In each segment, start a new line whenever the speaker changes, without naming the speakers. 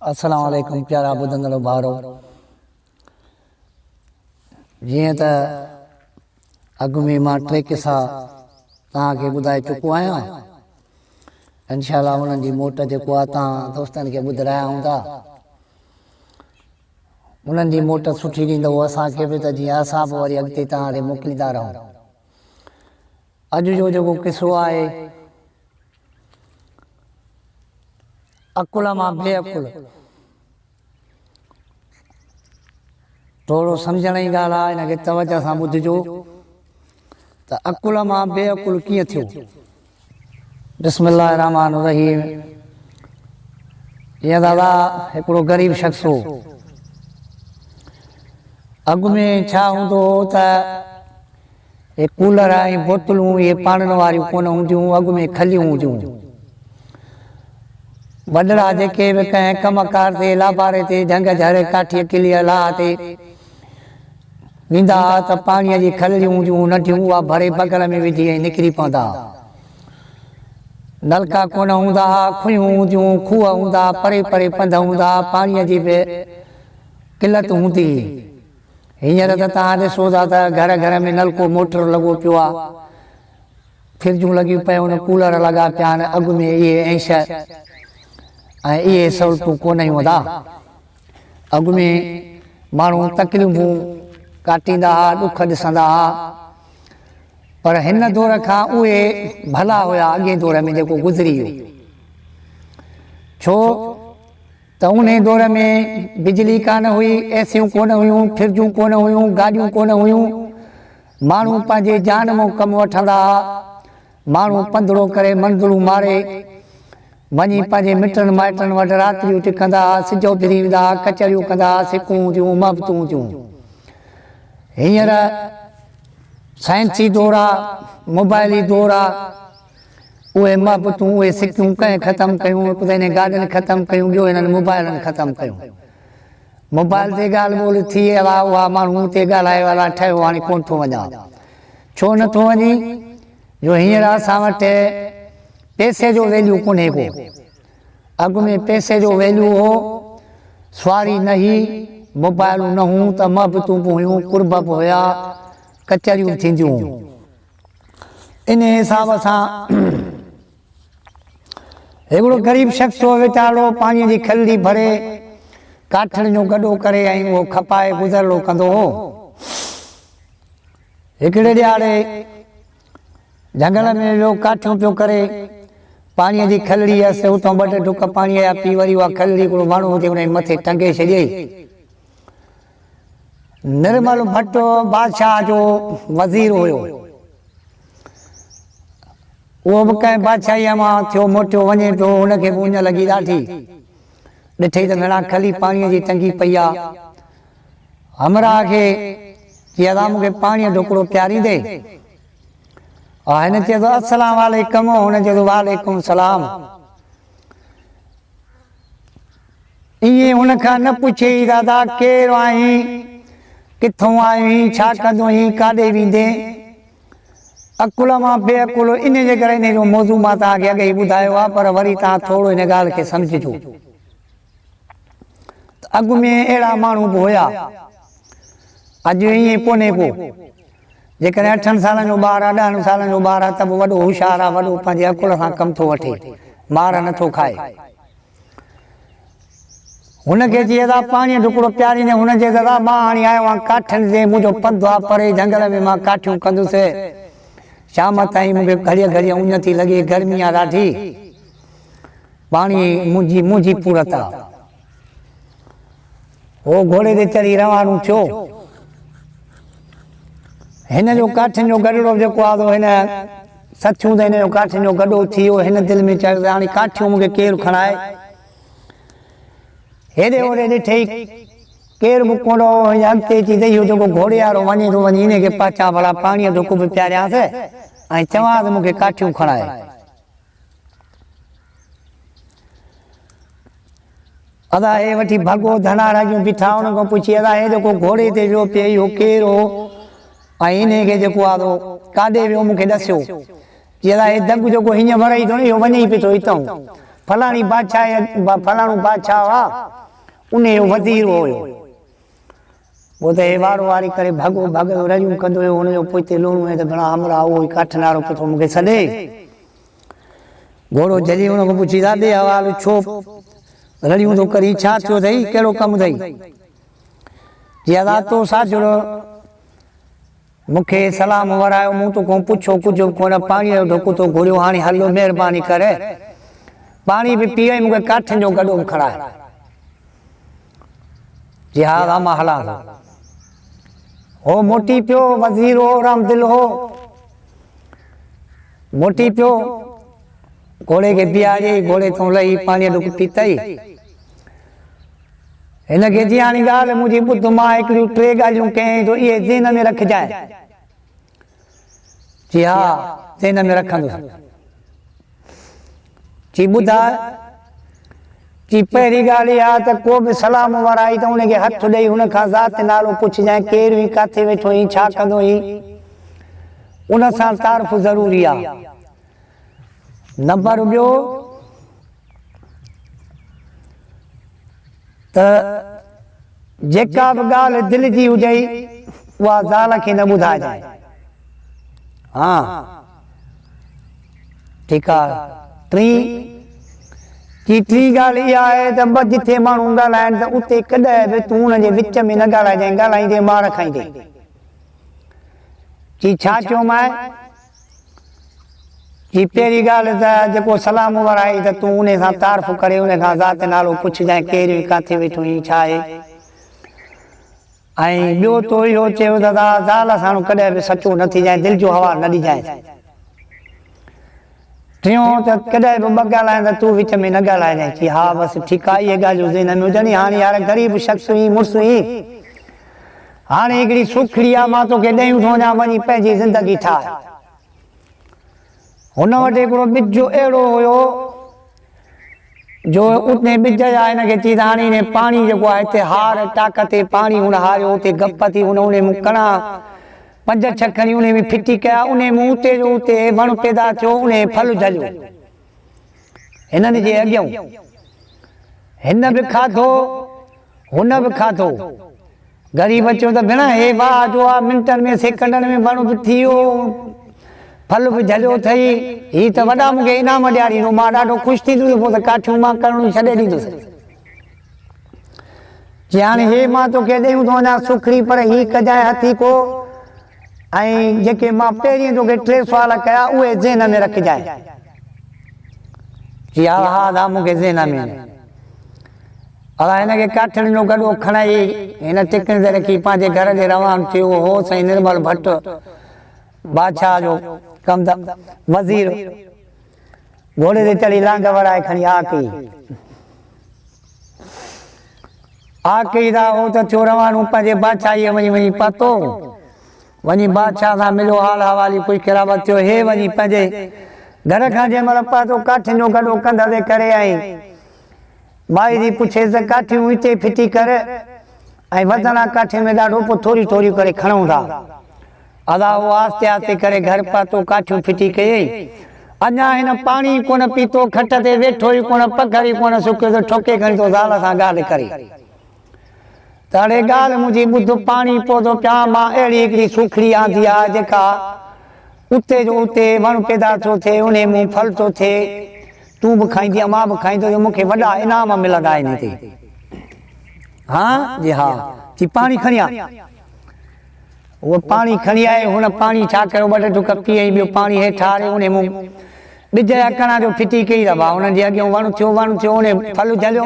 अस्सलाम वालेकुम प्यारा ॿुधंदड़ भाउरो। जीअं त अॻु में मां 3 किसा तव्हांखे ॿुधाए चुको आहियां। इंशाअल्लाह उन्हनि जी मोट जेको आहे तव्हां दोस्तनि खे ॿुधाया हूंदा। उन्हनि जी मोट सुठी ॾींदव असांखे बि, त जीअं असां बि वरी अॻिते तव्हां ॾे मोकिलींदा रहूं। अॼु जो जेको किसो आहे, अकुल मां बेअकुल। थोरो सम्झण जी ॻाल्हि आहे, हिनखे तवजह सां ॿुधिजो त अकुल मां बेअकुल कीअं थियो। बिस्मिल्लाह रहमान रहीम। ईअं दादा हिकिड़ो ग़रीब शख़्स हो। अॻु में छा हूंदो हो त हे कूलर ऐं बोतलूं इहे पाणनि वारियूं कोन हूंदियूं, अॻु में खलियूं हूंदियूं। वॾड़ा जेके बि कंहिं कमकार ते लाभारे ते ढंग झरे काठीअ किलीअ लाह ते वेंदा हुआ त पाणीअ जी खलियूं हूंदियूं नंढियूं, उहा भरे बगल में विझी ऐं निकिरी पवंदा। नलका कोन हूंदा, खुयूं हूंदियूं, खूह हूंदा, परे परे पंध हूंदा, पाणीअ जी बि किलत हूंदी। हींअर त तव्हां ॾिसो था त घर घर में नलको मोटर लॻो पियो आहे, फ्रिजूं लॻियूं पियूं आहिनि, कूलर लॻा पिया आहिनि। अॻु में इहे ऐश ऐं इहे सहूलियतूं कोन हुयूं हूंदा। अॻु में माण्हू तकलीफ़ूं काटींदा हुआ, ॾुख ॾिसंदा हुआ, पर हिन दौर खां उहे भला हुया अॻे दौर में जेको गुज़री वियो। छो त उन दौर में बिजली कान हुई, एसियूं कोन हुयूं, फ्रिजूं कोन हुयूं, गाॾियूं कोन हुयूं। माण्हू पंहिंजे जान मां कमु वठंदा हुआ। माण्हू पंधिड़ो करे मंदिरूं मारे वञी पंहिंजे मिटनि माइटनि वटि रातिरियूं टिकंदा, सिजो फिरी वेंदा, कचरियूं कंदा, सिकूं हूंदियूं, महबतूं हूंदियूं। हींअर साइंसी दौर आहे, मोबाइली दौर आहे। उहे महबतूं, उहे सिकियूं कंहिं ख़तमु कयूं, हिकु त हिन गाॾियुनि ख़तमु कयूं, ॿियो हिननि मोबाइलनि ख़तमु कयूं। मोबाइल ते ॻाल्हि ॿोल्हि थी आहे, उहा माण्हू ते ॻाल्हाए वारा ठहियो, हाणे कोन थो वञा। छो नथो वञे? जो हींअर असां वटि पैसे जो वैल्यू कोन्हे को। अॻु में पैसे जो वैल्यू हो, सुवारी न हुई, मोबाइलूं न हुयूं त महबतूं बि हुयूं, कुर्ब बि हुया, कचरियूं थींदियूं। इन हिसाब सां हिकिड़ो ग़रीब शख़्स हो, वीचारो पाणीअ जी खलड़ी भरे काठनि जो गॾो करे ऐं उहो खपाए गुज़रलो कंदो हो। हिकिड़े ॾियारे जंगल में वियो, काठियूं पियो करे, पाणीअ जी खलड़ी हुअसि, उतां 2 ढुक पाणीअ जा पी, वरी उहा खलड़ी हिकिड़ो माण्हू हुजे उन मथे टंगे छॾियई। निर्मल भट्ट बादशाह जो वज़ीर हुयो। उहो बि कंहिं बादशाहीअ मां थियो मोटियो वञे पियो, हुनखे बि उञ लॻी ॾाढी। ॾिठई त भेणा खली पाणीअ जी टंगी पई आहे। हमराह खे चई अदा मूंखे पाणीअ ढुकड़ो पियारींदे। हिन चयो अस्सलाम वालेकुम, हुन चयो वालेकुम सलाम। ईअं हुन खां न पुछई दादा केरु आहीं, किथां आहीं, छा कंदो आहीं, काॾे वेंदे। अकुल मां बेअकुल, इन जे करे इन जो मौज़ू मां तव्हांखे अॻे ई ॿुधायो आहे, पर वरी तव्हां थोरो हिन ॻाल्हि खे सम्झिजो। अॻु में अहिड़ा माण्हू बि हुया, अॼु ईअं कोन्हे को। जेकॾहिं 8 सालनि जो ॿारु आहे, 10 सालनि जो ॿारु आहे, त बि वॾो होशियारु आहे, वॾो पंहिंजे अकुल सां कमु थो वठे, मार नथो खाए। हुनखे चई दादा पाणीअ ढुकड़ो पियारींदे। हुन चयो दादा मां हाणे आयो आहियां काठनि ते, मुंहिंजो पंधु आहे परे जंगल में, मां काठियूं कंदुसि, शाम ताईं मूंखे घड़ीअ घड़ीअ उञ थी लॻे, गर्मी आहे ॾाढी, पाणी मुंहिंजी पूरत आहे। हो घोड़े ते चढ़ी रवानो थियो। हिन जो काठियुनि जो गॾड़ो जेको आहे, हिन सचियूं त हिन जो काठियुनि जो गॾो थी वियो। हिन दिलि में चयो हाणे काठियूं मूंखे केरु खणाए। हेॾे होॾे ॾिठई केरु बि कोन हो। अॻिते अची त इहो जेको घोड़े वारो वञे थो, वञी हिनखे पाचा भला पाणीअ ढुक बि पियारियांसि ऐं चवां त मूंखे काठियूं खणाए। अदा हे वठी भॻो धना रागियूं बीठा, हुन खां पुछी अदा हे जेको घोड़े ते वियो पिए इहो केरु हो ऐं इनखे जेको आहे काॾे वियो मूंखे ॾसियो। चई अदा हे दग जेको हीअं वरई थो न, इहो वञे ई पियो थो हितां, फलाणी बादशाह फलाणो बादशाह हुआ उन जो वज़ीर हुयो। वो तो वारो वारी करे भॻो भॻो रड़ियूं कंदो हुयो, हुनजो पोइ लूणू त घणा हमरा उहो काठ नारो पियो मूंखे छॾे। घोड़ो जली हुनखां पुछी दादे हवाल छो रड़ियूं थो करी, छा थियो अथई, कहिड़ो कमु अथई? जी अदा तो साजरो मूंखे सलाम वरायो, मूं तोखां पुछो कुझु कोन, पाणीअ जो ढुक तो घुरियो, हाणे हलो महिरबानी करे पाणी बि पीए, मूंखे काठनि जो गॾो खणाए। जी हा मां हलां थो। हो मोटी पियो, वज़ीर हो, रामदिल हो, मोटी पियो, घोड़े खे बीहारे घोड़े तो लही पाणी ढुक पीतई। हिनखे जी हाणे ॻाल्हि मुंहिंजी ॿुध, मां हिकिड़ियूं 3 ॻाल्हियूं कयईं तो इहे ज़हन में रखजांइ। जी हा ज़हन में रखंदुसि। जी ॿुधाए, जी पहिरीं ॻाल्हि इहा त को बि सलाम वराई त उनखे हथ ॾेई हुनखां ज़ात नालो पुछजांइ, केरु हुई, किथे वेठो हुई, छा कंदो हुई, उन सां तारीफ़ ज़रूरी आहे। नंबर ॿियो त जेका बि ॻाल्हि दिलि जी हुजई उहा ज़ाल खे न ॿुधाइजांइ। हा ठीकु आहे। टी ॻाल्हि इहा आहे त ॿ जिथे माण्हू ॻाल्हाइनि त उते कॾहिं बि तूं हुनजे विच में न ॻाल्हाइजांइ, ॻाल्हाईंदे मार खाईंदे। जी छा चयोमांइ? जी पहिरीं ॻाल्हि त जेको सलाम वराई त तूं उन सां तारीफ़ करे उनखां ज़ात नालो पुछजांइ, केरु हुई, किथे वेठो हुई, छा आहे। ऐं ॿियो तो इहो चयो त ज़ाल सां कॾहिं बि सचो न थीजांइ, दिलि जो हवालु न ॾिजांइ। टियों त कॾहिं बि ॿ ॻाल्हाइनि त तूं विच में न ॻाल्हाइजांइ। की हा बसि ठीकु आहे, इहे ॻाल्हियूं ज़हन में हुजनि। हाणे यार ग़रीब शख़्स हुई, मुड़ुस हुई, हाणे हिकिड़ी सुखड़ी आहे, मां तोखे ॾेयूं थो वञा, वञी पंहिंजी ज़िंदगी ठाहे। हुन वटि हिकिड़ो ॿिज अहिड़ो हुयो जो उते ॿिज जा हिनखे चई त हाणे हिन पाणी जेको आहे हिते हार टाक ते पाणी हुन हारियो, उते गप थी, हुन में कणा 5-6 खणी उन में फिटी कया, उन में उते जो उते वण पैदा थियो, उन फल झलियो हिननि जे अॻियां। हिन बि खाधो, हुन बि खाधो। ग़रीब चयो त भेण हे वाह जो आहे, मिंटनि में सेकंडनि में वण बि थी वियो, फल बि झलियो अथई, हीअ त वॾा मूंखे इनाम ॾियारींदो, मां ॾाढो ख़ुशि थींदुसि, पोइ त काठियूं मां करणु छॾे ॾींदुसि। जी हाणे हे मां तोखे ॾेयूं थो वञा सुखड़ी, पर हीअ कजांइ हथी को, ऐं जेके मां पहिरीं तोखे 3 सुवाल कया उहे ज़हन में रखजांइ। जी हा हा मूंखे ज़हन में। अलाए हिनखे काठियुनि जो गॾो खणाई, हिन टिकनि ते रखी पंहिंजे घर ॾे रवान थियो। हो साईं निर्मल भट्ट बादशाह जो कमु वज़ीर, घोड़े ते चढ़ी लांग वराए खणी आ कई था। हो त थियो रवानो पंहिंजे बादशाहीअ वञी वञी पतो, वञी बादशाह सां मिलियो, हाल हवाली कुझु किरावत थियो। हे वञी पंहिंजे घर खां जंहिं महिल पतो काठियुनि जो गॾो कंध ते करे आई, माई जी पुछेसि त काठियूं हिते फिटी कर, ऐं वधणा काठियुनि में ॾाढो पोइ थोरी थोरी करे खणूं था। अदा वो आस्ते आस्ते करे घर पातो, काठियूं फिटी कयई। अञा हिन पाणी कोन पीतो, खट ते वेठो ई कोन, पघर ई कोन सुकियो त ठोके खणी तो ज़ाल सां ॻाल्हि करे। त हाणे ॻाल्हि मुंहिंजी ॿुध, पाणी पौधो पिया, मां अहिड़ी हिकिड़ी सुखड़ी आंदी आहे जेका उते जो उते वण पैदा थो थिए, उन मूं फल थो थिए, तूं बि खाईंदी, मां बि खाईंदो, मूंखे वॾा इनाम मिलंदा आहिनि हिते। हा जी हा जी पाणी खणी आ। वो पाणी खणी आए, हुन पाणी छा कयो, 2 ढुक पीअई, ॿियो पाणी हेठि हारे, उन मूं ॿिज जा कणा जो फिटी कई रहा, हुननि जे अॻियां वण थियो, उन फल झलियो,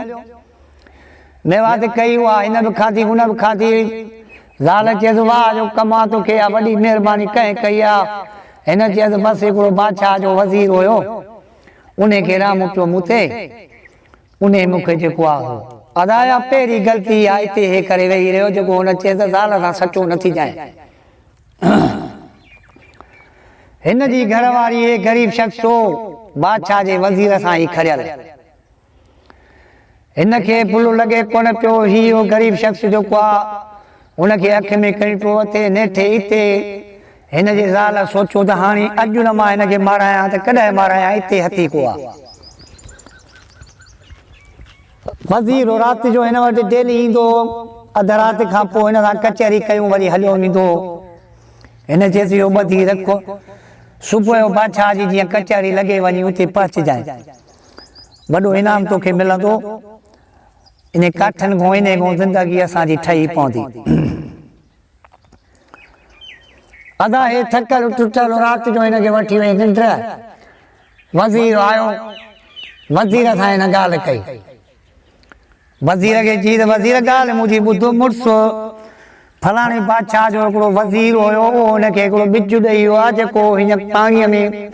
मेवात कई, उहा हिन बि खाधी, हुन बि खाधी। ज़ाल चयसि वाह जो कमा तोखे, वॾी महिरबानी कंहिं कई आहे। हिन चयसि बसि हिकिड़ो बादशाह जो वज़ीर हुयो, उन खे राम पियो मूं ते, उन मूंखे जेको आहे अदाया पहिरीं ग़लती आहे हिते हे करे वेही रहियो, जेको हुन चयसि ज़ाल सां सचो न थी जाए। हिन जी घरवारी हे ग़रीब शख़्स हो, बादशाह जे वज़ीर सां ई खरियल। हिनखे भुल लॻे कोन पियो, हीउ ग़रीब शख़्स जेको आहे हुनखे अख में खणी पियो अचे नेठे हिते। हिन जे ज़ाल सोचियो त हाणे अॼु न मां हिनखे मारायां त कॾहिं मारायां, हिते हथी को आहे। वज़ीर राति जो हिन वटि डेली ईंदो, अधु राति खां पोइ हिन सां कचहरी कयूं, वरी हलियो वेंदो। हिन चयसि इहो ॿधी रखो, सुबुह जो बादशाह जी जीअं कचहरी लॻे वञी उते पहुचजांइ, वॾो इनाम तोखे मिलंदो। इन काठनि खां इन खां ज़िंदगी असांजी ठही पवंदी। अदा हे थकल टुटल राति जो हिनखे वठी वई निंड। वज़ीर आयो, वज़ीर सां हिन ॻाल्हि कई। वज़ीर खे चई त वज़ीर ॻाल्हि मुंहिंजी ॿुधो, मुड़ुसु फलाणे बादशाह जो हिकिड़ो वज़ीर हुयो, उहो हुनखे हिकिड़ो ॿिजु ॾेई वियो आहे जेको हीअं पाणीअ में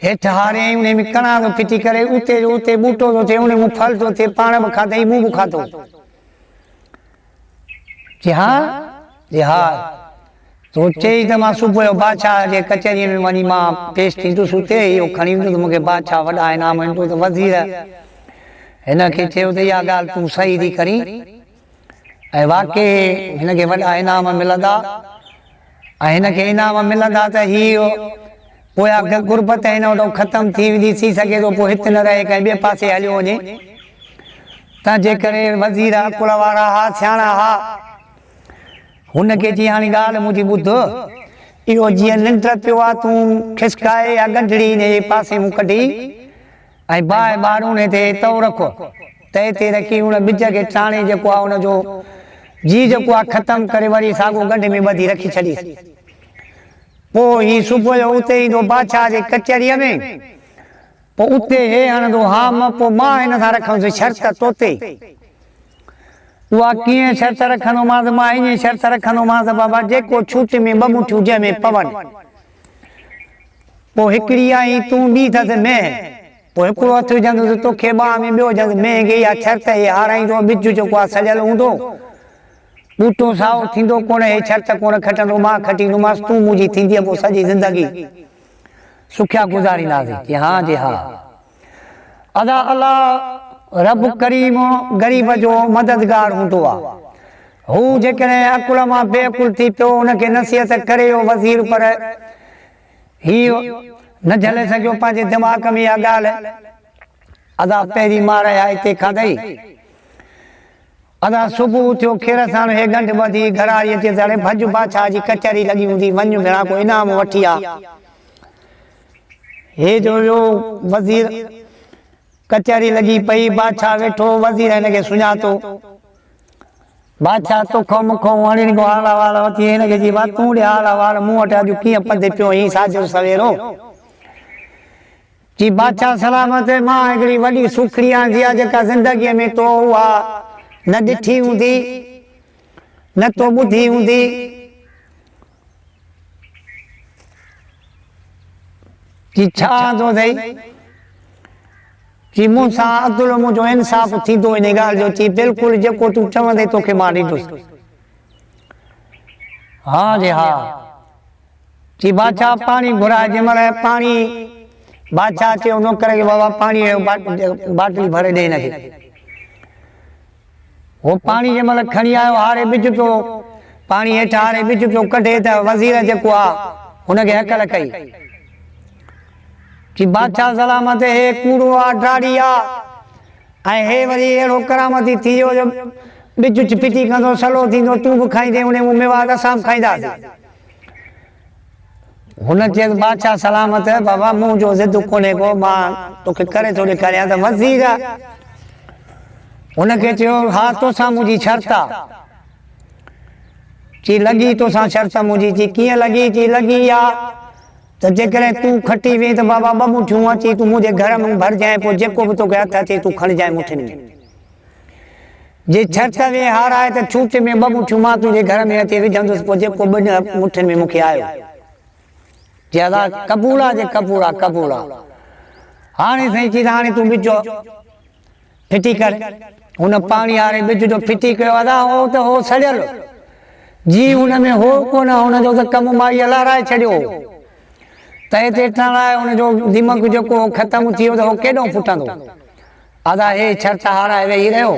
हेठि हारे उन में कणा थो फिटी करे, उते जो उते ॿूटो थो थिए, उन में फल थो थिए, पाण बि खाधई मूं बि खाधो। जी हा तो चई त मां सुबुह जो बादशाह जे कचहरीअ में वञी मां पेश थींदुसि, उते इहो खणी ईंदुसि, मूंखे बादशाह वॾा इनाम ॾींदो। त वज़ीर हिनखे चयो त इहा ॻाल्हि तूं सही थी करीं, ऐं वाकई हिनखे वॾा इनाम मिलंदा, ऐं हिनखे इनाम मिलंदा त हीअ पोयां गुरबत हिन वटि ख़तमु थी वेंदी, थी सघे थो पोइ हिते न रहे कंहिं ॿिए पासे हलियो वञे। त जेकॾहिं वज़ीर अकुल वारा हा, सियाणा हा, हुनखे चई हाणे ॻाल्हि मुंहिंजी ॿुध, इहो जीअं निंड पियो आहे तूं खिसकाए या गंढड़ी हिन जे पासे मूं कढी ऐं बाहि ॿारूं ते तओ रखो, तए ते रखी हुन ॿिज खे टाणे जेको आहे हुनजो जी जेको आहे ख़तमु करे वरी साॻो गंढ में ॿधी रखी छॾीसि। पोइ हीउ सुबुह जो उते ईंदो बादशाह जे कचहरीअ में, पोइ उते हे हणंदो, हा पोइ मां हिन सां रखंदुसि शर्त तोते। उहा कीअं शर्त रखंदोमांसि, मां ईअं शर्त रखंदोमांसि बाबा जेको छूट में ॿ मुठियूं जंहिंमें पवनि, पोइ हिकिड़ी आई तूं ॿी अथसि मेंह, पोइ हिकिड़ो हथु विझंदुसि तोखे ॿाह में, ॿियो विझंदुसि मेंह खे, इहा शर्त हे हाराईंदो। ॿिजु जेको आहे सॼियल हूंदो, ॿूटो साओ थींदो कोन, हे शर्त कोन खटंदो, मां खटींदोमांसि, तूं मुंहिंजी थींदी पोइ सॼी ज़िंदगी सुखिया गुज़ारींदासीं। जी हा अदा अल्लाह रब करीम ग़रीब जो मददगार हूंदो आहे। हू जेकॾहिं अकुल मां बेअकुल थी पियो, हुनखे नसीहत करे वज़ीर, पर हीउ न झले सघियो पंहिंजे दिमाग़ में इहा ॻाल्हि। अदा पहिरीं मार आहे हिते खाधई, अदा सुबुह थियो खेर सां हे गंढ ॿधी घरारी अचे त भॼ बादशाह जी कचहरी लॻी हूंदी, वञ भेणा को इनाम वठी आ। हे जो वज़ीर कचहरी लॻी पई, बादशाह वेठो, वज़ीर हिनखे सुञातो। बादशाह तोखो मुखो हणी हाल अहवाल वठी हिनखे चई बा तूं ॾे हाल अहवाल, मूं वटि अॼु कीअं पंधि पियो हीअं साजो सवेरो। जी बादशाह सलामत, मां हिकिड़ी वॾी सुखड़ी आंदी आहे जेका ज़िंदगीअ में तो उहा न ॾिठी हूंदी, न तो ॿुधी हूंदी। जी छा थो अथई, जी मूंसां अब्दुल मुंहिंजो इंसाफ़ थींदो इन ॻाल्हि जो। चई बिल्कुलु जेको तूं चवंदे तोखे मां ॾींदुसि। हा जी हा। जी बादशाह पाणी घुराए, जंहिं महिल पाणी बादशाह चयो नौकर खे बाबा पाणी बाटली भरे ॾे हिनखे। वो पाणी जंहिं महिल खणी आयो, हारे ॿिज पियो, पाणी हेठि हारे ॿिज पियो कढे त वज़ीर जेको आहे हुनखे हकल कई। कि बादशाह सलामत, हे कूड़ो आहे, ड्राड़ी आहे, ऐं हे वरी अहिड़ो करामती थी वियो जो ॿिज फिटी कंदो, सलो थींदो, तूं बि खाईंदे उन मेवात असां बि खाईंदासीं। हुन चयसि बादशाह सलामत, बाबा मूं जो ज़िद कोन्हे को, मां तोखे करे थो ॾेखारियां। त वज़ीर हुनखे चयो हा तोसां मुंहिंजी शर्त आहे। चई लॻी तोसां शर्त मुंहिंजी। चई कीअं लॻी? चई लॻी आहे त जेकॾहिं तूं खटी वे त बाबा ॿ मुठियूं अची तूं मुंहिंजे घर में भरजांइ, पोइ जेको बि तोखे हथु अचे तूं खणिजांइ मुठियुनि में। जे शर्त वे हाराए त छूट में ॿ मुठियूं मां तुंहिंजे घर में अची विझंदुसि, पोइ जेको ॿिनि मुठियुनि में मूंखे आयो। जे अदा क़बूल आहे, जे क़बूल आहे क़बूल आहे। हाणे साईं चई हाणे तूं ॿिज फिटी कर। हुन पाणी हारे ॿिज जो फिटी कयो, अदा हो त हो सड़ियल जी, हुन में हो कोन, हुनजो त कमु माई लाराए छॾियो। तए ते टणाए हुनजो दिमाग़ जेको ख़तमु थी वियो त हो केॾो फुटंदो। अदा हे शर्त हाराए वेही रहियो।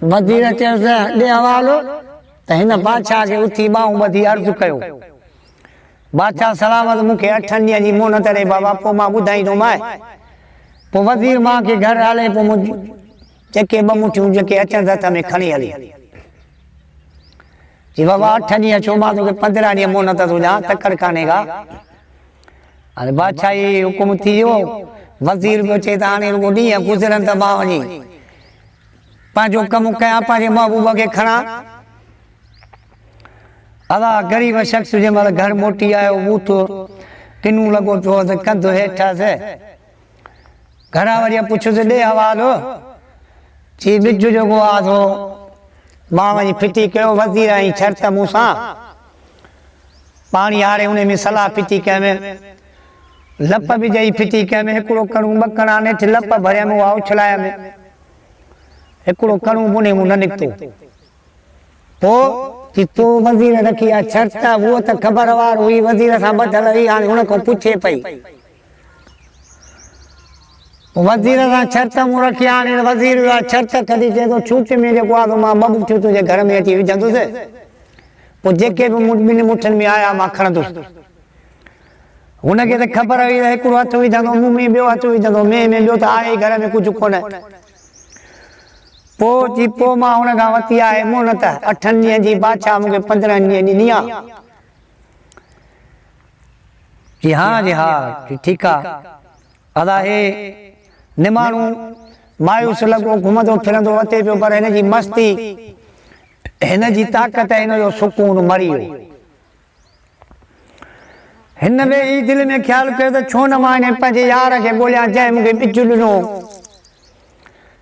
वज़ीर चयोसि ॾे हवालो त हिन बादशाह खे उथी ॿाहूं ॿधी अर्ज़ु कयो। बादशाह सलामत, मूंखे 8 ॾींहं जी मोहलत ॾे बाबा, पोइ मां ॿुधाईंदोमांइ। पोइ वज़ीर मां खे घर हले पोइ जेके ॿ मुठियूं जेके अचनि हथ में खणी हली जी बाबा 8 ॾींहं छो मां तोखे 15 ॾींहं मोन नथो ॾियां तकड़ कान्हे का हाणे बादशाही हुकुम थी वियो वज़ीर पियो चए त हाणे रुगो ॾींहं गुज़रनि त मां वञी पंहिंजो कमु कयां पंहिंजे महबूब खे खणा अला ग़रीब शख़्स जंहिं महिल घर मोटी आयो बूथो किनू लॻो पियो त कंधु हेठां घरां वरी पुछियोसि ॾे हवालो जी ॿिज जेको आहे थो मां वञी फिटी कयो वज़ीर आई शर्त मूंसां पाणी हारे उन में सलाह फिटी कंहिंमें लप बि जई फिटी कंहिंमें हिकिड़ो कणू ॿ कणा नेठि लप भरिया में उहा उछलाया में हिकिड़ो कणू मुने मूं न निकितो पोइ तूं वज़ीर रखी आहे शर्त उहो त ख़बरवार हुई वज़ीर सां ॿधल हुई हाणे हुन खां पुछे पई वज़ीर सां शर्त मूं रखी आहे हाणे वज़ीर शर्त कढी चए थो छूट में जेको आहे मां ॿ मुठियूं तुंहिंजे घर में अची विझंदुसि पोइ जेके बि ॿिनि मुठियुनि में आया मां खणंदुसि हुनखे त ख़बर हुई त हिकिड़ो हथु विझंदो मुंहुं में ॿियो हथु विझंदो में ॿियो त आहे घर में कुझु कोन्हे पोइ मां हुन खां वरिती आहे मोहनत 8 ॾींहं जी बादशाह मूंखे 15 ॾींहं ॾिनी आहे जी हा ठीकु आहे अदा हे निमाणू मायूस लॻो घुमंदो फिरंदो अचे पियो पर हिन जी मस्ती हिन जी ताक़त हिन जो सुकून मरी वियो हिन में ई दिलि में ख़्यालु कयो त छो न मां हिन पंहिंजे यार खे ॻोल्हियां जंहिं मूंखे ॿिज ॾिनो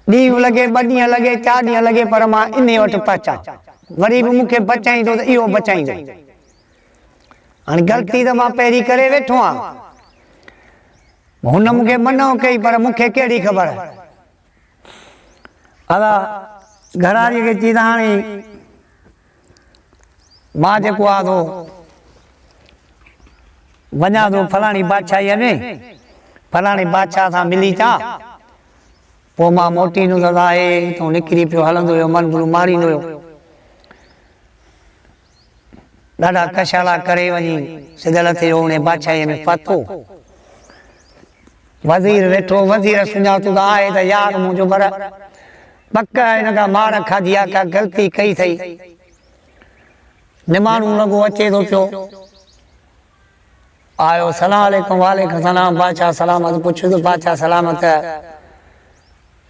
ॾींहुं लॻे 2 ॾींहं लॻे 4 ॾींहं लॻे पर मां इन वटि पहुचां वरी बि मूंखे बचाईंदो त इहो बचाईंदो हाणे ग़लती त मां पहिरीं करे वेठो आहियां हुन मूंखे मनो कई पर मूंखे कहिड़ी ख़बर अदा घरारीअ खे चई त हाणे मां जेको आहे थो वञा थो फलाणी बादशाहीअ में फलाणी बादशाह सां मिली अचां पोइ मां मोटींदुसि आहे हितां निकिरी पियो हलंदो हुयो मन भुल मारींदो हुयो ॾाढा कशाला करे वञी सिधल थियो उन बादशाहीअ में पहुतो वज़ीर वेठो वज़ीर सुञातो त आहे त यार मुंहिंजो पर पक हिन खां मार खाधी आहे का ग़लती कई अथई निमाणू लॻो अचे थो पियो आयो सलाम अलैकुम वालेकुम सलाम बादशाह सलामत पुछो त बादशाह सलामत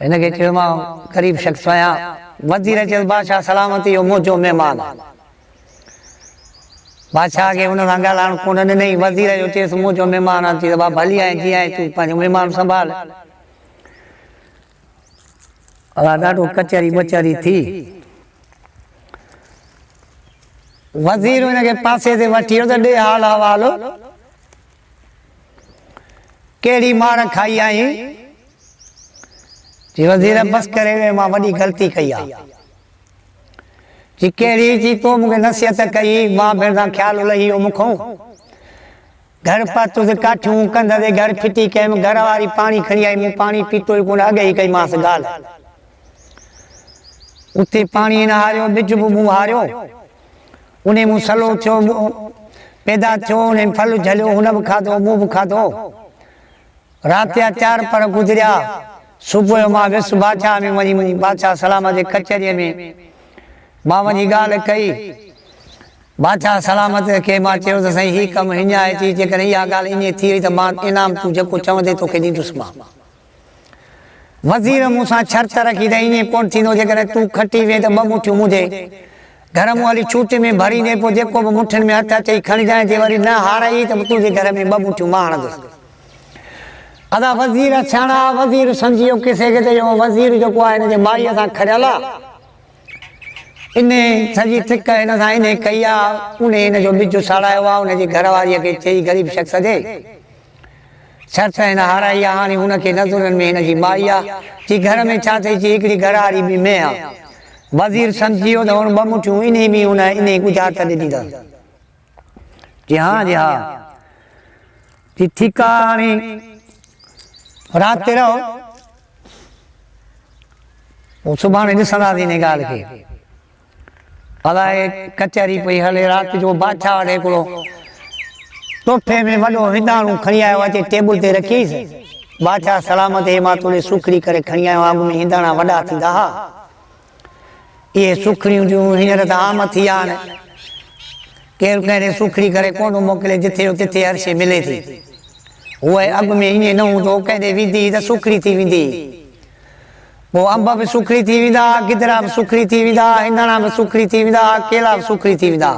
हिनखे चयो मां ग़रीब शख़्स आहियां वज़ीर चयो बादशाह सलामत इहो मुंहिंजो महिमान बादशाह खे हुन सां ॻाल्हाइणु कोन ॾिनई वज़ीर जो चयसि मुंहिंजो महिमान आहे चई त बाबा हली आहीं जीअं आहीं तूं पंहिंजो महिमान संभाल ॾाढो कचहरी बचहरी थी वज़ीर हिनखे पासे ते वठी वियो त ॾे हाल हवालो कहिड़ी मार खाई आई जी वज़ीर बस करे मां वॾी ग़लती कई आहे जी कहिड़ी जी तो मूंखे नसीहत कई मां भेण सां ख़्यालु लही वियो मूंखां घर पहुतुसि काठियूं कंध ते घर फिटी कयमि घर वारी पाणी खणी आई मूं पाणी पीतो ई कोन अॻे ई कईमांसि ॻाल्हि उते पाणी न हारियो ॿिज बि मूं हारियो उन मूं सलो थियो पैदा थियो उन फल झलियो हुन बि खाधो मूं बि खाधो राति जा 4 पर गुज़रिया सुबुह जो मां वियुसि बादशाह में वञी बादशाह सलाम जे कचहरीअ में मां वञी ॻाल्हि कई बादशाह सलामत खे मां चयो त साईं हीउ कमु हीअं आहे चई जेकॾहिं इहा ॻाल्हि ईअं थी वई त मां इनाम तूं जेको चवंदे तोखे ॾींदुसि मां वज़ीर मूंसां शर्त रखी त ईअं कोन थींदो जेकॾहिं तूं खटी वे त 2 मुठियूं मुंहिंजे घर मूं हली छूट में भरींदे पोइ जेको बि मुठियुनि में हथ अचई खणी जाए जे वरी न हाराई त तुंहिंजे घर में 2 मुठियूं मां हणंदुसि अदा वज़ीर छाणा वज़ीर सम्झी वियो किसे खे त वज़ीर जेको आहे हिनजे माईअ सां खड़ियल आहे इन सॼी थिक हिन सां इन कई आहे उन हिनजो ॿिज साड़ायो आहे उनजी घरवारीअ खे चई ग़रीब शख़्स जे शर्त हिन हाराई आहे हाणे हुनखे नज़रनि में हिनजी माई आहे जी घर में छा अथई चई हिकिड़ी घरवारी बि में आहे वज़ीर सम्झी वियो त हुन 2 मुठियूं इन बि हुन इन गुज़ार त ॾिनी अथसि जी हा जी ठीकु आहे हाणे राति ते रहो पोइ सुभाणे ॾिसंदासीं हिन ॻाल्हि खे अलाए कचहरी पई हले राति जो बादशाह वटि हिकिड़ो तोहफ़े में वॾो हिंदाणो खणी आयो अचे टेबल ते रखीसि बादशाह सलामत हे मां तोले सुखड़ी करे खणी आयो आग में हिंदाणा वॾा थींदा हा ये सुखड़ियूं जूं हींअर त आम थी विया आहिनि केरु कंहिं सुखड़ी करे कोन मोकिले जिथे तिथे हर शइ मिले थी उहे अॻु में ईअं न हूंदो कंहिं विधी त सुखड़ी थी वेंदी पोइ अंब बि सुखड़ी थी वेंदा गिदरा बि सुखड़ी थी वेंदा हिंदाणा बि सुखड़ी थी वेंदा केला बि सुखड़ी थी वेंदा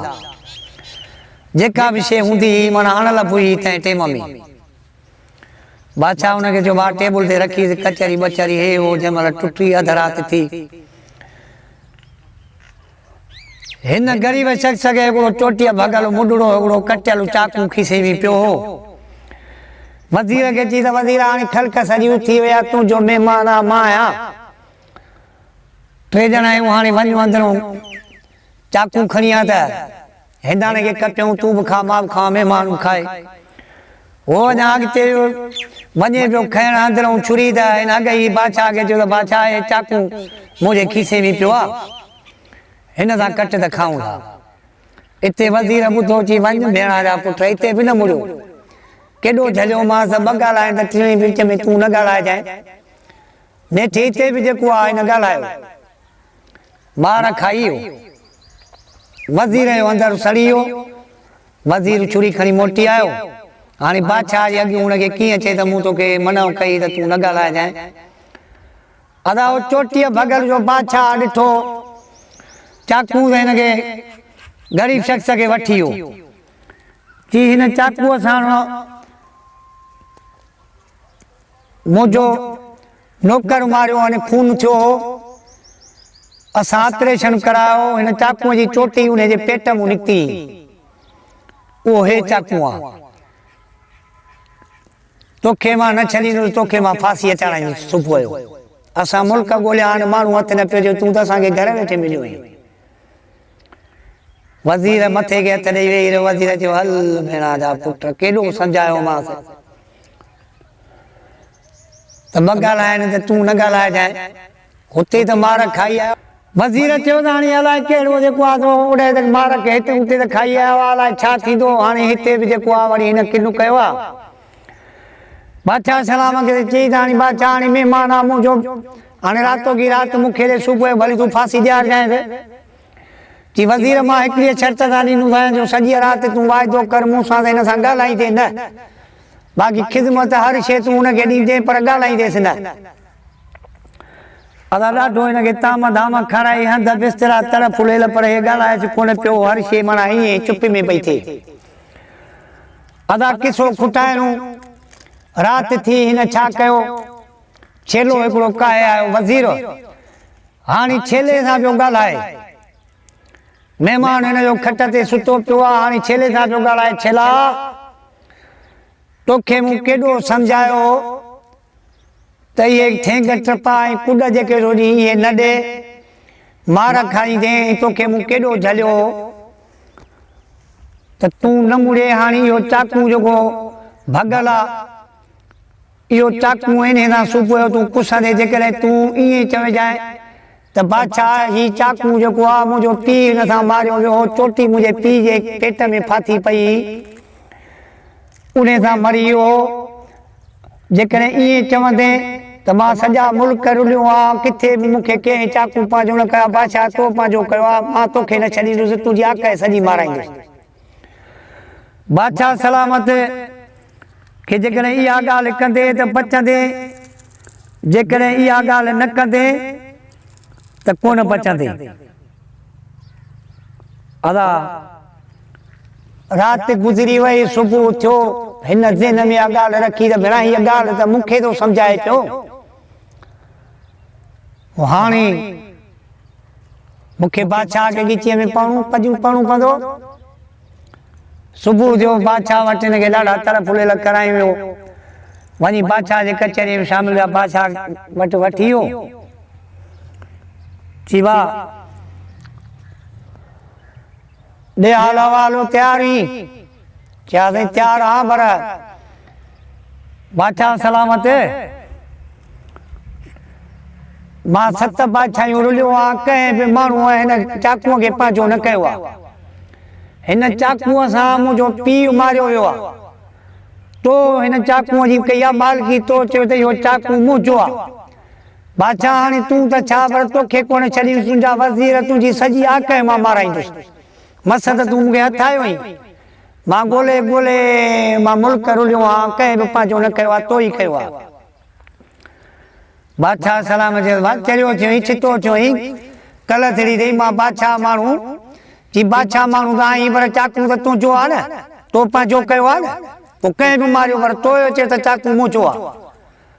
जेका बि शइ हूंदी हुई माना हणल हुई तंहिं टाइम में बादशाह हुनखे चयो भाउ टेबल ते रखी कचरी बचरी हे हो जंहिं महिल टुटी अध राति थी हिन ग़रीब शख़्स खे हिकिड़ो चोटीअ भॻल मुंडड़ो हिकिड़ो कटियल चाकू खीसे में पियो हो वज़ीर खे चई त वज़ीर हाणे ख़ल्क़ सॼी उथी विया तूं जो महिमान आहे मां आहियां टे ॼणा आहियूं हाणे वञूं अंदरूं चाकू खणी आ त हिंदाणे खे कटियूं तूं बि खा मां बि खां महिमान खाए हो अञा अॻिते वञे पियो खाइण अंदरूं छुरी त हिन अॻ ई बादशाह खे चयो त बादशाह हे चाकू मुंहिंजे खीसे में पियो आहे हिन सां कट त खाऊं था हिते वज़ीर ॿुधो अची वञ भेण जा पुट हिते बि न मुड़ियो केॾो झलियो मां ॿ ॻाल्हाइनि त टियों विच में तूं न ॻाल्हाइजांइ नेठि हिते बि जेको आहे हिन ॻाल्हायो ॿार खाई वियो वज़ीर जो अंदरि सड़ी वियो वज़ीर छुरी खणी मोटी आयो हाणे बादशाह जे अॻियूं हुनखे कीअं चए त मूं तोखे मना कई त तूं न ॻाल्हाइजांइ अदा उहो चोटीअ भॻल जो बादशाह ॾिठो चाकू त हिनखे ग़रीब शख़्स खे वठी वियो चई हिन चाकूअ सां मुंहिंजो नौकर मारियो हाणे खून थियो असां ऑपरेशन करायो हिन चाकूअ जी चोटी हुनजे पेट मां निकिती उहो हे चाकू आहे तोखे मां न छॾींदुसि तोखे मां फांसी अचाराईंदुसि सुबुह जो असां मुल्क ॻोल्हिया हाणे माण्हू हथ न पियो तूं त असांखे घर वेठे मिलियो आहीं वज़ीर मथे खे हथ ॾेई वेही रहियो वज़ीर चयो हल भेण जा पुट केॾो सम्झायोमांसि त ॿ ॻाल्हाइनि त तूं न ॻाल्हाइजांइ हुते त मार खाई आयो वज़ीर चयो त हाणे अलाए कहिड़ो जेको आहे उड़े त मार खे हिते हुते त खाई आयो आहे अलाए छा थींदो हाणे हिते बि जेको आहे वरी हिन किनो कयो आहे बादशाह सलाम खे चई त हाणे बादशाह हाणे महिमान आहे मुंहिंजो हाणे रातो की राति मूंखे सुबुह जो भली तूं फांसी ॾियारजांइ चई वज़ीर मां हिकिड़ी शर्त सां ॾींदुसि जो सॼी राति तूं वाइदो कर मूं सां त हिन सां ॻाल्हाईंदे न बाक़ी ख़िदमत हर शइ तूं हुनखे ॾींदे पर ॻाल्हाईंदेसि न अदा ॾाढो हिनखे ताम धाम खाराई हंध बिस्तरा तर फुलियल पर हे ॻाल्हाएसि कोन पियो हर शइ माना ईअं चुप में पई थिए अदा किसो खुटाइणो राति थी हिन छा कयो छेलो हिकिड़ो काए आयो वज़ीर हाणे छेले सां पियो ॻाल्हाए महिमान हिन जो खट ते सुतो पियो आहे हाणे छेले सां पियो ॻाल्हाए छेला तोखे मूं केॾो सम्झायो त इहे ठेंग टपा ऐं कुॾ जेके रोज़ी इहे न ॾे मार खाईंदे तोखे मूं केॾो झलियो त तूं न मुड़े हाणे इहो चाकू जेको भॻल आहे इहो चाकू हिन सां सुबुह जो तूं कुसंदे जेकॾहिं तूं ईअं चइजांइ त बादशाह ही चाकू जेको आहे मुंहिंजो पीउ हिन सां मारियो वियो चोटी मुंहिंजे पीउ जे पेट में फाथी पई उन सां मरी वियो जेकॾहिं ईअं चवंदे त मां सॼा मुल्क रुलियो आहे किथे बि मूंखे कंहिं चाकू पंहिंजो न कयो बादशाह तो पंहिंजो कयो आहे मां तोखे न छॾींदुसि तुंहिंजी आकाए सॼी माराईंदुसि बादशाह सलामत खे जेकॾहिं इहा ॻाल्हि कंदे त बचंदे जेकॾहिं इहा ॻाल्हि न कंदे त कोन बचंदे अदा राति गुज़री वई सुबुह थियो हिन ज़हन में इहा ॻाल्हि रखी त भेण हीअ ॻाल्हि त मूंखे थो सम्झाए पियो हाणे मूंखे बादशाह खे ॻिचीअ में पढ़ूं पवंदो सुबुह जो बादशाह वटि हिनखे ॾाढा तर फुलियल कराई वियो वञी बादशाह जे कचहरीअ में शामिल हुआ बादशाह वटि वठी वियो चई वाह ॾे हाल हवालो तयार हुई चयासीं तयार हा पर बादशाह सलामत मां 7 बादशाहियूं रुलियो आहे कंहिं बि माण्हूअ हिन चाकूअ खे पंहिंजो न कयो आहे हिन चाकूअ सां मुंहिंजो पीउ मारियो वियो आहे तो हिन चाकूअ जी कई आहे मालिकी, तो चयो त इहो चाकू मुंहिंजो आहे। बादशाह हाणे तूं त छा, पर तोखे कोन छॾी, तुंहिंजा वज़ीर तुंहिंजी सॼी आक मां माराईंदुसि। मस त तूं मूंखे हथ आयो हुई, मां ॻोल्हे ॻोल्हे मां मुल्क रुलियो आहियां, कंहिं बि पंहिंजो न कयो आहे, तो ई कयो आहे। बादशाह सलाम चरियो थियो, छितो थियो, कल थड़ी थी मां बादशाह माण्हू जी, बादशाह माण्हू त आई, पर चाकू त तुंहिंजो आहे न, तो पंहिंजो कयो आहे न, पोइ कंहिं बि मारियो, पर तो अचे त चाकू मुंहिंजो आहे।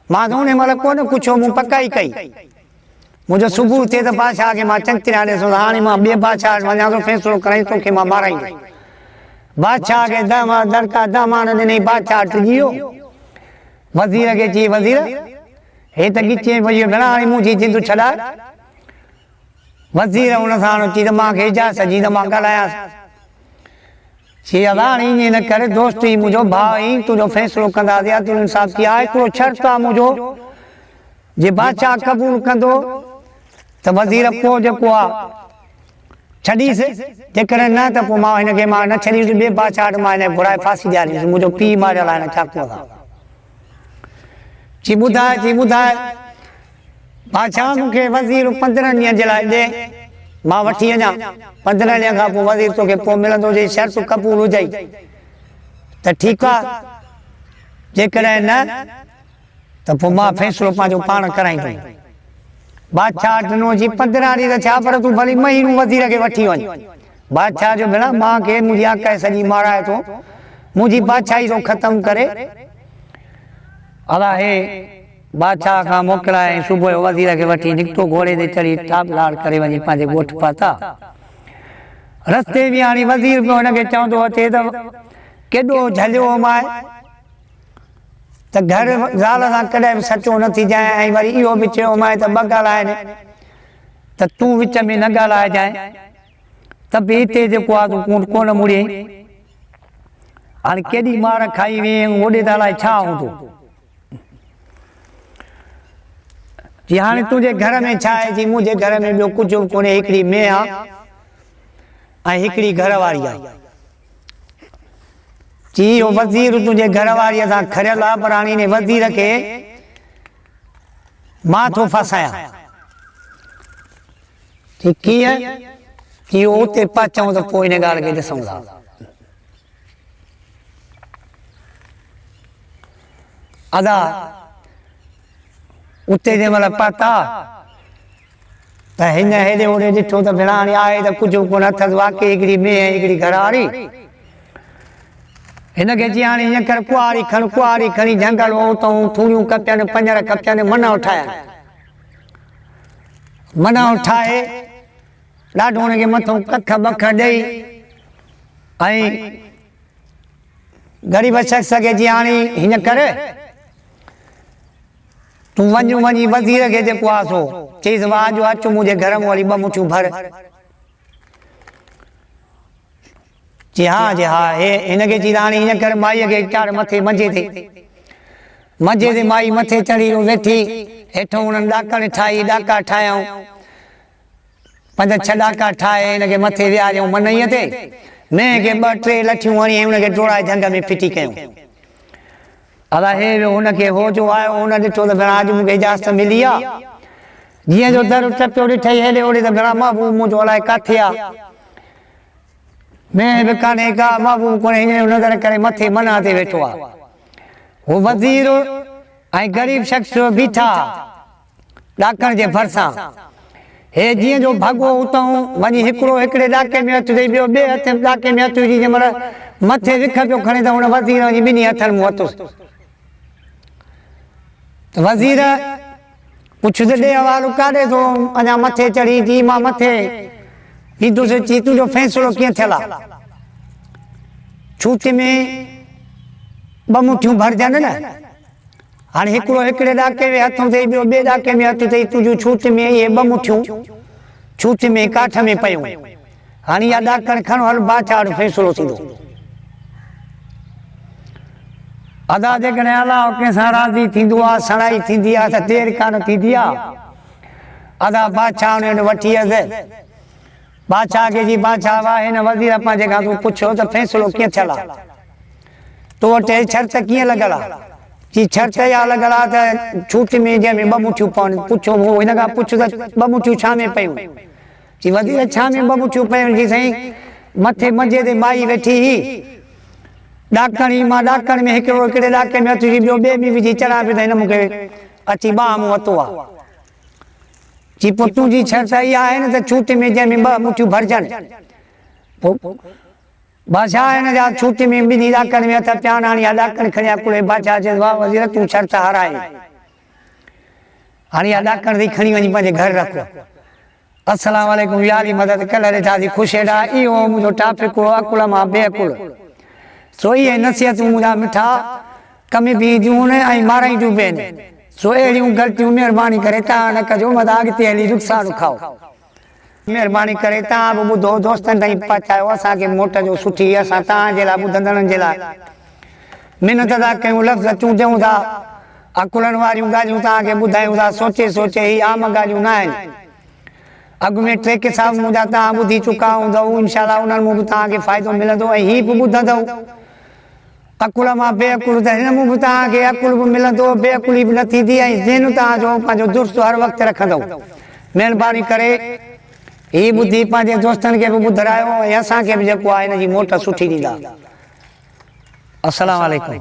मां त उन महिल कोन पुछियो, मूं पकाई कई। मुंहिंजो सुबुह थिए त बादशाह खे मां चङी तरह ॾिसो, हाणे मां ॿिए बादशाह वञा थो, फ़ैसिलो कराई, तोखे मां माराईंदुसि। बादशाह खे दड़का दामान ॾिनई, बादशाह टिजी वियो। वज़ीर खे चई, वज़ीर हे त ॻिचे वई भेण, हाणे मुंहिंजी जिंदु छॾाए। वज़ीर हुन सां चई त मूंखे इजाज़त ॾी त मां ॻाल्हायांसि। चई हाणे ईअं न करे, दोस्त ई मुंहिंजो भाउ ई, तुंहिंजो फ़ैसिलो कंदासीं, तुंहिंजो इंसाफ़ थी आहे। हिकिड़ो शर्त आहे मुंहिंजो, जे बादशाह क़बूल कंदो त वज़ीर पोइ जेको आहे छॾीसि, जेकॾहिं न त पोइ मां हिनखे मां न छॾीसि, ॿिए बादशाह वटि मां हिन घुराए फांसी ॾियारीसि, मुंहिंजो पीउ मारियल आहे हिन चाकूअ सां। चई ॿुधाए बादशाह मूंखे वज़ीर 15 ॾींहं जे लाइ ॾे, मां वठी वञा, 15 ॾींहं खां पोइ वज़ीर तोखे पोइ मिलंदो, जे शर्त क़बूल हुजई त ठीकु आहे, जेकॾहिं न त पोइ मां फ़ैसिलो पंहिंजो पाण कराईंदुमि। बादशाह ॾिनो जी 15 ॾींहं त छा, पर तूं भली महीनो वज़ीर खे वठी वञ। बादशाह जो भेण, मूंखे मुंहिंजी आकाए सॼी माराए थो, मुंहिंजी बादशाही थो ख़तमु करे। अला हे बादशाह खां मोकिलाए, सुबुह जो वज़ीर खे वठी निकितो, घोड़े ते चढ़ी टाप लाड़ करे वञी पंहिंजे ॻोठ पहुता। रस्ते में हाणे वज़ीर पियो हिनखे चवंदो अचे त केॾो झलियो माए, त घर ज़ाल सां कॾहिं बि सचो न थी जाए, ऐं वरी इहो बि चयो माए त ॿ ॻाल्हाइनि, त तूं विच में न ॻाल्हाइजांइ, त बि हिते जेको आहे तूं कोन मुड़ियईं। हाणे केॾी मार खाई वेई, होॾे त अलाए छा हूंदो। जी हाणे तुंहिंजे घर में छा आहे? जी मुंहिंजे घर में ॿियो कुझु बि कोन्हे, हिकिड़ी मेंह आहे ऐं हिकिड़ी घरवारी आहे। जी इहो वज़ीर तुंहिंजे घरवारीअ सां खरियल आहे, पर हाणे हिन वज़ीर खे मां थो फसायां। कीअं? की उते पहुचऊं त पोइ हिन ॻाल्हि खे ॾिसूं था। अदा उते जंहिं महिल पहुता त हिन हेॾे होॾे ॾिठो त भेण हाणे आहे त कुझु कोन अथसि, वाकई हिकिड़ी मेंह, हिकिड़ी घरवारी। हिनखे चई हाणे हीअं कर, कुआरी खणी झंगल उतां थूरियूं कपियनि, पंजर कपियनि, मन उठाया, मन उठाए ॾाढो हुनखे मथां कख बख ॾेई, ऐं ग़रीब शख़्स खे जी हाणे हीअं कर, तूं वञी वज़ीर खे जेको आहे सो चईसि, वाह जो अचु मुंहिंजे घर में वरी 2 मुठियूं भर। जी हा हे हिनखे चई हाणे हीअं कर, माईअ खे चाढ़ मथे मंझे ते माई मथे चढ़ी वेठी, हेठों हुननि ॾाकण ठाही, ॾाका ठाहियऊं, 5-6 ॾाका ठाहे हिनखे मथे विहारियऊं मनईअ ते, मेंह खे 2-3 लठियूं हणी हुनखे टोड़ाए झंग में फिटी कयूं। अला हे हुनखे हो जो आयो, हुन ॾिठो त भेण अॼु मूंखे इजाज़त मिली आहे। जीअं जो दर टपियो ॾिठई हेॾे होॾे त भेण महबूब मुंहिंजो अलाए किथे आहे, मैं बि कान्हे का, महबूब कोन्हे, हीअं नज़र करे मथे मना ते वेठो आहे। हू वज़ीर ऐं ग़रीब शख़्स बीठा ॾाकण जे भरिसां, हे जीअं जो भॻो उतां वञी हिकिड़ो हिकिड़े ॾाके में हथु ॾेई, ॿियो ॿिए हथ ॾाके में हथु विझी, जंहिं महिल मथे विख पियो खणे त हुन वज़ीर वञी 2 हथनि में वरितुसि। त वज़ीर पुछुसि ॾे हवालो काॾे थो, अञा मथे चढ़ी। जी मां मथे ईंदुसि। चई तुंहिंजो फ़ैसिलो कीअं थियल आहे? छूट में 2 मुठियूं भरजनि न, हाणे हिकिड़ो हिकिड़े ॾाके में हथु अथई, ॿियो ॿिए ॾाके में हथु अथई, तुंहिंजूं छूट में इहे 2 मुठियूं छूट में काठ में पयूं, हाणे इहा ॾाकण खणो, हल बादशाह वटि फ़ैसिलो थींदो। अदा जेकॾहिं अलाह कंहिंसां राज़ी थींदो आहे, सणाई थींदी आहे त देरि कान थींदी आहे। अदा बादशाह हुन वटि वठी वियसि, बादशाह खे जी बादशाह वाह हिन वज़ीर पंहिंजे खां तूं पुछो त फ़ैसिलो कीअं थियल आहे? त तो वटि शर्त कीअं लॻल आहे जी शर्त इहा लॻल आहे त छूट में जंहिंमें ॿ मुठियूं पवनि पुछो हिन खां पुछ त ॿ मुठियूं छा में पयूं जी वधीक छा में ॿ मुठियूं पयूं जी साईं मथे मंजे ते माई वेठी ॾाकणी मां ॾाकण में हिकिड़े ॾाके में हथ ॿियो ॿिए में विझी चढ़ा पियो त हिन मूंखे अची ॿाह मूं वरितो आहे जी पुटू जी शर्त इहा आहे न त छूट में जंहिंमें ॿ मुठियूं भरजनि पोइ बादशाह हिन जा छूट में ॿिन्ही ॾाकण में हथ प्यान आणी ॾाकण खणी कुड़े बादशाह चयसि वाह वज़ीर तूं शर्त हाराए हाणे इहा ॾाकण थी खणी वञी पंहिंजे घर रख अस्सलाम वालेकुम यारी मदद कल ॾाढी ख़ुशि हेॾा इहो मुंहिंजो टॉपिक हो अकुल मां बेअकुल सो इहे नसीहतूं मुंहिंजा मिठा कम बि जूं ऐं माराईंदियूं बि आहिनि सो अहिड़ियूं ग़लतियूं महिरबानी करे तव्हां न कजो मथां अॻिते हली नुक़सानु खाओ महिरबानी करे तव्हां बि ॿुधो दोस्तनि ताईं पहुचायो असांखे मोट जो सुठी असां तव्हांजे लाइ ॿुधंदड़नि जे लाइ महिनत था कयूं लफ़्ज़ अचूं ॾियूं था अकुलनि वारियूं ॻाल्हियूं तव्हांखे ॿुधायूं था सोचे सोचे ही आम ॻाल्हियूं न आहिनि अॻु में टे किताब मुंहिंजा तव्हां ॿुधी चुका हूंदव इनशाला उन्हनि मां बि तव्हांखे फ़ाइदो मिलंदो ऐं हीअ बि ॿुधंदव अकुल मां बेअकुल त हिन में बि तव्हांखे अकुल बि मिलंदो बेअकुली बि न थींदी ऐं ज़हन तव्हांजो पंहिंजो दुरुस्त हर वक़्तु रखंदव महिरबानी करे ही ॿुधी पंहिंजे दोस्तनि खे बि ॿुधायो ऐं असांखे बि जेको आहे हिन जी मोट सुठी ॾींदा अस्सलाम वालेकुम।